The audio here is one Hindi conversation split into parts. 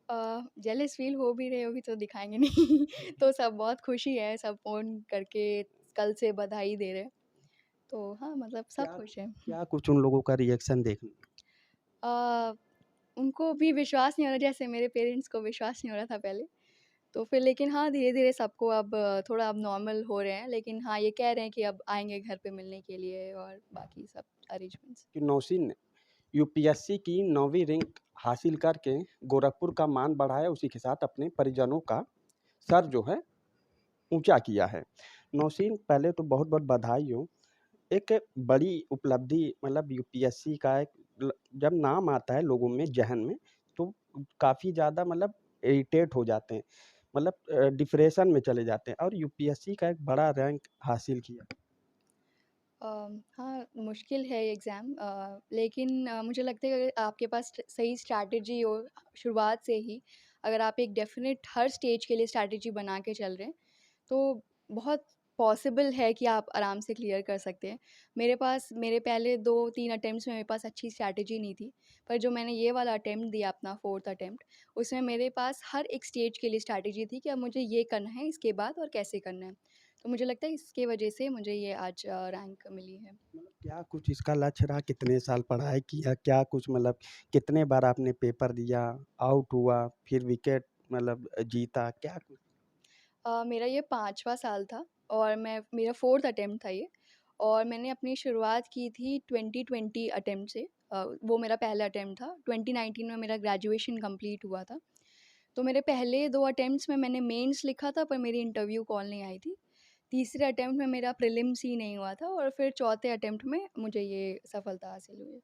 जेलस फ़ील हो भी रहे होगी तो दिखाएँगे नहीं। तो सब बहुत खुशी है, सब फ़ोन करके कल से बधाई दे रहे हैं। तो हाँ, मतलब सब क्या खुश हैं। क्या कुछ उन लोगों का रिएक्शन देखने अ, उनको भी विश्वास नहीं हो रहा, जैसे मेरे पेरेंट्स को विश्वास नहीं हो रहा था पहले। तो फिर लेकिन हाँ, धीरे-धीरे सबको अब थोड़ा अब नॉर्मल हो रहे हैं। लेकिन हाँ, ये कह रहे हैं कि अब आएँगे घर पे मिलने के लिए और बाकी सब अरेंजमेंट्स। कि नौशीन ने यूपीएससी की 9वीं रैंक हासिल करके गोरखपुर का मान बढ़ाया, उसी के साथ अपने परिजनों का सर जो है ऊँचा किया है। नौशीन, पहले तो बहुत-बहुत बधाई हो। एक बड़ी उपलब्धि, मतलब यूपीएससी का एक जब नाम आता है लोगों में, ज़हन में, तो काफ़ी ज़्यादा मतलब इरिटेट हो जाते हैं, मतलब डिप्रेशन में चले जाते हैं, और यूपीएससी का एक बड़ा रैंक हासिल किया। हाँ, मुश्किल है ये एग्ज़ाम, लेकिन मुझे लगता है कि अगर आपके पास सही स्ट्रैटेजी हो शुरुआत से ही, अगर आप एक डेफ़िनिट हर स्टेज के लिए स्ट्रैटेजी बना के चल रहे हैं, तो बहुत पॉसिबल है कि आप आराम से क्लियर कर सकते हैं। मेरे पहले 2-3 अटेम्प्ट्स में मेरे पास अच्छी स्ट्रैटेजी नहीं थी, पर जो मैंने ये वाला अटेम्प्ट दिया अपना 4th अटेम्प्ट, उसमें मेरे पास हर एक स्टेज के लिए स्ट्रैटेजी थी कि अब मुझे ये करना है, इसके बाद और कैसे करना है। तो मुझे लगता है इसके वजह से मुझे ये आज रैंक मिली है। मतलब क्या कुछ इसका लक्ष्य रहा, कितने साल पढ़ाई किया, क्या कुछ मतलब कितने बार आपने पेपर दिया, आउट हुआ, फिर विकेट मतलब जीता, क्या कुछ? मेरा ये 5वाँ साल था और मेरा 4th अटेम्प्ट था ये, और मैंने अपनी शुरुआत की थी 2020 अटेम्प्ट से। वो मेरा पहला अटेम्प्ट था। 2019 में मेरा ग्रेजुएशन कंप्लीट हुआ था। तो मेरे पहले 2 अटेम्प्ट्स में मैंने मेंस लिखा था, पर मेरी इंटरव्यू कॉल नहीं आई थी। तीसरे अटेम्प्ट में मेरा प्रीलिम्स ही नहीं हुआ था और फिर चौथे अटेम्प्ट में मुझे ये सफलता हासिल हुई।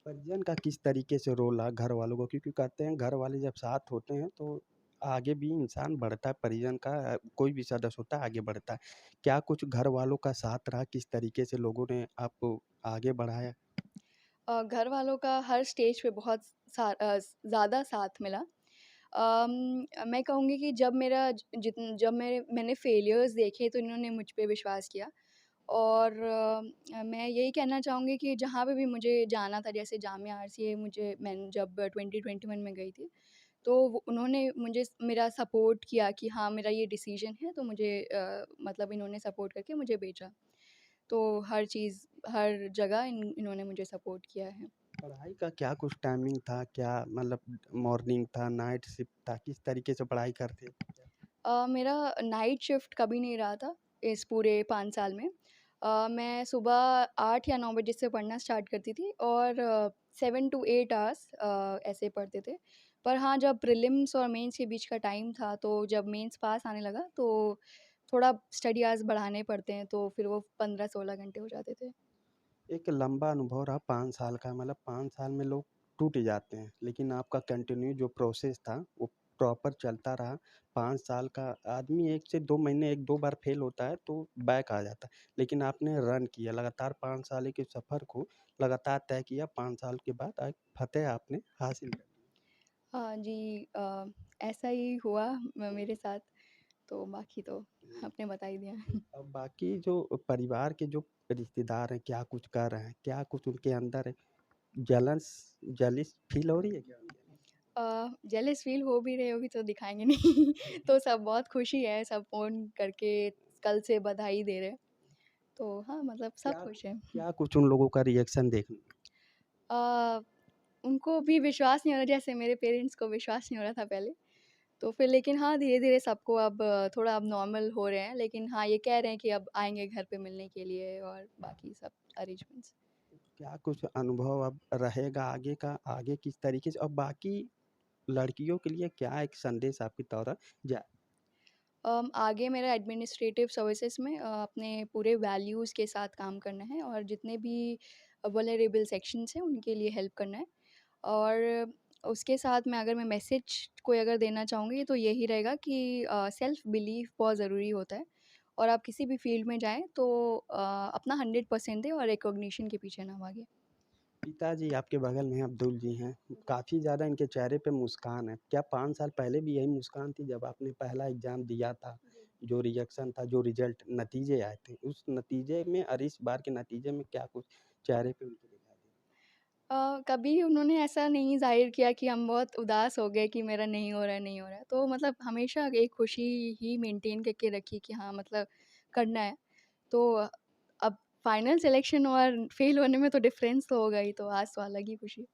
परिजन का किस तरीके से रोल रहा घर वालों को? क्योंकि कहते हैं घर वाले जब साथ होते हैं तो आगे भी इंसान बढ़ता है, परिजन का कोई भी सदस्य होता है आगे बढ़ता है। क्या कुछ घर वालों का साथ रहा? किस तरीके से लोगों ने आपको आगे बढ़ाया? घर वालों का हर स्टेज पे बहुत ज़्यादा साथ मिला। मैं कहूँगी कि जब मैंने फेलियर्स देखे तो इन्होंने मुझ पे विश्वास किया, और मैं यही कहना चाहूँगी कि जहाँ पे भी मुझे जाना था, जैसे जामिया आरसीए, मैंने जब 2021 में गई थी, तो वो उन्होंने मेरा सपोर्ट किया कि हाँ, मेरा ये डिसीजन है, तो मतलब इन्होंने सपोर्ट करके मुझे भेजा। तो हर चीज़, हर जगह इन्होंने मुझे सपोर्ट किया है। पढ़ाई का क्या कुछ टाइमिंग था? क्या मतलब मॉर्निंग था, नाइट शिफ्ट था? किस तरीके से पढ़ाई करते थे? मेरा नाइट शिफ्ट कभी नहीं रहा था इस पूरे 5 साल में। मैं सुबह 8 या 9 बजे से पढ़ना स्टार्ट करती थी और 7 टू 8 आवर्स ऐसे पढ़ते थे। पर हाँ, जब प्रीलिम्स और मेंस के बीच का टाइम था, तो जब मेंस पास आने लगा, तो थोड़ा स्टडी आवर्स बढ़ाने पड़ते हैं, तो फिर वो 15-16 घंटे हो जाते थे। एक लंबा अनुभव रहा 5 साल का, मतलब 5 साल में लोग टूट जाते हैं, लेकिन आपका कंटिन्यू जो प्रोसेस था वो प्रॉपर चलता रहा। 5 साल का आदमी 1 से 2 महीने 1-2 बार फेल होता है तो बैक आ जाता है, लेकिन आपने रन किया लगातार 5 साल के सफ़र को लगातार तय किया, 5 साल के बाद आज फ़तेह आपने हासिल कर ली। हाँ जी, ऐसा ही हुआ मेरे साथ, तो बाकी तो आपने बता ही दिया। अब बाकी जो परिवार के जो रिश्तेदार हैं, क्या कुछ कर रहे हैं? क्या कुछ उनके अंदर जलस जलिस फ़ील हो रही है क्या उनके अंदर? जेलस फ़ील हो भी रहे होगी तो दिखाएँगे नहीं। तो सब बहुत खुशी है, सब फ़ोन करके कल से बधाई दे रहे हैं। तो हाँ, मतलब सब क्या खुश हैं। क्या कुछ उन लोगों का रिएक्शन देखने अ, उनको भी विश्वास नहीं हो रहा, जैसे मेरे पेरेंट्स को विश्वास नहीं हो रहा था पहले। तो फिर लेकिन हाँ, धीरे-धीरे सबको अब थोड़ा अब नॉर्मल हो रहे हैं। लेकिन हाँ, ये कह रहे हैं कि अब आएँगे घर पे मिलने के लिए और बाकी सब अरेंजमेंट्स। क्या कुछ अनुभव अब रहेगा आगे का, आगे किस तरीके से और बाकी लड़कियों के लिए क्या एक संदेश आपकी तरफ जाए? आगे मेरा एडमिनिस्ट्रेटिव सर्विसेज में अपने पूरे वैल्यूज़ के साथ काम करना है, और जितने भी वल्नरेबल सेक्शंस हैं उनके लिए हेल्प करना है। और उसके साथ में अगर मैं मैसेज कोई अगर देना चाहूँगी तो यही रहेगा कि सेल्फ बिलीफ बहुत ज़रूरी होता है, और आप किसी भी फील्ड में जाएँ तो अपना 100% दें और रिकॉग्निशन के पीछे ना भागें। पिताजी आपके बगल में हैं, अब्दुल जी हैं, काफ़ी ज़्यादा इनके चेहरे पे मुस्कान है। क्या 5 साल पहले भी यही मुस्कान थी जब आपने पहला एग्ज़ाम दिया था? जो रिजेक्शन था, जो रिज़ल्ट नतीजे आए थे, उस नतीजे में और इस बार के नतीजे में क्या कुछ चेहरे पे उनके दिखाई दिए? कभी उन्होंने ऐसा नहीं ज़ाहिर किया कि हम बहुत उदास हो गए कि मेरा नहीं हो रहा है, नहीं हो रहा है। तो मतलब हमेशा एक खुशी ही मेंटेन करके रखी कि हाँ, मतलब करना है। तो अब फाइनल सिलेक्शन और फेल होने में तो डिफ़रेंस तो होगा ही, तो आज तो अलग ही खुशी।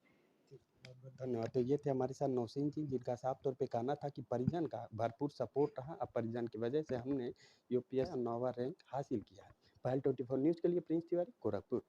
बहुत-बहुत धन्यवाद। तो ये थे हमारे साथ नौशीन जी, जिनका साफ तौर पे कहना था कि परिजन का भरपूर सपोर्ट रहा। अब परिजन की वजह से हमने यूपीएससी 9वां रैंक हासिल किया है। पहल 24 न्यूज़ के लिए प्रिंस तिवारी, गोरखपुर।